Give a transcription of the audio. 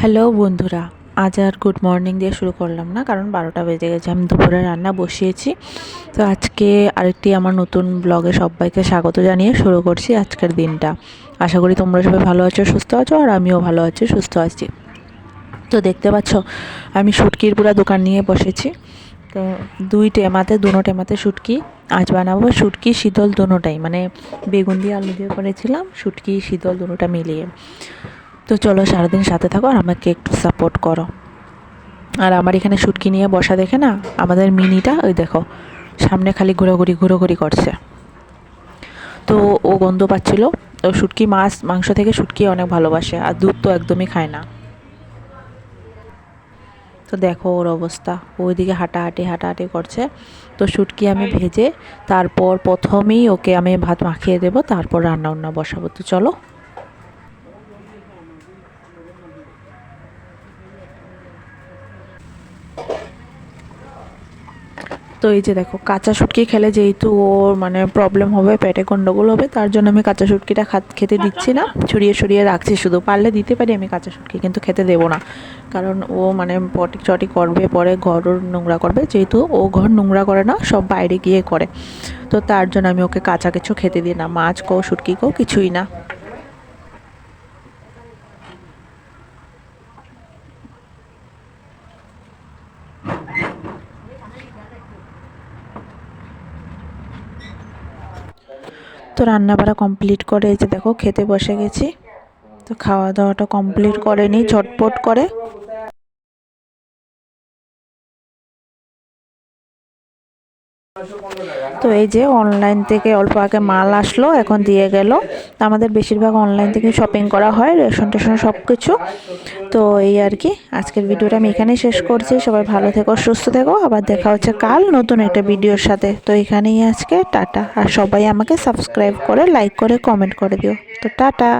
Hello বন্ধুরা, আজ আর good morning দিয়ে শুরু করলাম না, কারণ 12টা বেজে গেছে। আমি দুপুরে রান্না বসিয়েছি। তো আজকে আরেকটি আমার নতুন ব্লগে সবাইকে স্বাগত জানিয়ে শুরু করছি আজকের দিনটা। আশা করি তোমরা সবাই ভালো আছো, সুস্থ আছো, আর আমিও ভালো আছি, সুস্থ আছি। তো দেখতে পাচ্ছ আমি শুটকির পুরা দোকান নিয়ে বসেছি। তো দুনো টেমাতে শুটকি আজ বানাবো। শুটকি শীতল দুটোটাই, মানে বেগুন দিয়ে আলু দিয়ে করেছিলাম, শুটকি শীতল দুটোটা মিলিয়ে। তো চলো সারাদিন সাথে থাকো আর আমাকে একটু সাপোর্ট করো। আর আমার এখানে শুটকি নিয়ে বসা দেখে না আমাদের মিনিটা ওই দেখো সামনে খালি ঘোরাঘুরি করছে। তো ও গন্ধ পাচ্ছিল। ও শুটকি মাংস থেকে শুটকি অনেক ভালোবাসে, আর দুধ তো একদমই খায় না। তো দেখো ওর অবস্থা, ওইদিকে হাঁটাহাঁটি করছে। তো শুটকি আমি ভেজে তারপর প্রথমেই ওকে আমি ভাত মাখিয়ে দেবো, তারপর রান্না বসাবো। তো চলো। তো এই যে দেখো, কাঁচা শুটকি খেলে যেহেতু ওর মানে প্রবলেম হবে, পেটে গন্ডগোল হবে, তার জন্য আমি কাঁচা শুটকিটা খেতে দিচ্ছি না, ছড়িয়ে রাখছি। শুধু পারলে দিতে পারি আমি কাঁচা শুটকি, কিন্তু খেতে দেবো না, কারণ ও মানে পটি চটি করবে, পরে ঘর নোংরা করবে। যেহেতু ও ঘর নোংরা করে না, সব বাইরে গিয়ে করে, তো তার জন্য আমি ওকে কাঁচা কিছু খেতে দিই না, মাছ কো শুটকি কো কিছুই না। তো রান্না বাড়া কমপ্লিট করে এই যে দেখো খেতে বসে গেছি। তো খাওয়া দাওয়াটা কমপ্লিট করে নিই ঝটপট করে। তো এই যে অনলাইন থেকে অল্প আগে মাল আসলো, এখন দিয়ে গেল। আমাদের বেশিরভাগ অনলাইন থেকে শপিং করা হয়, রেশন টেশন সব কিছু। তো এই আর কি, আজকের ভিডিওটা আমি এখানেই শেষ করছি। সবাই ভালো থেকো, সুস্থ থেকো, আবার দেখা হচ্ছে কাল নতুন একটা ভিডিওর সাথে। তো এখানেই আজকে টাটা। আর সবাই আমাকে সাবস্ক্রাইব করে, লাইক করে, কমেন্ট করে দিও। তো টাটা।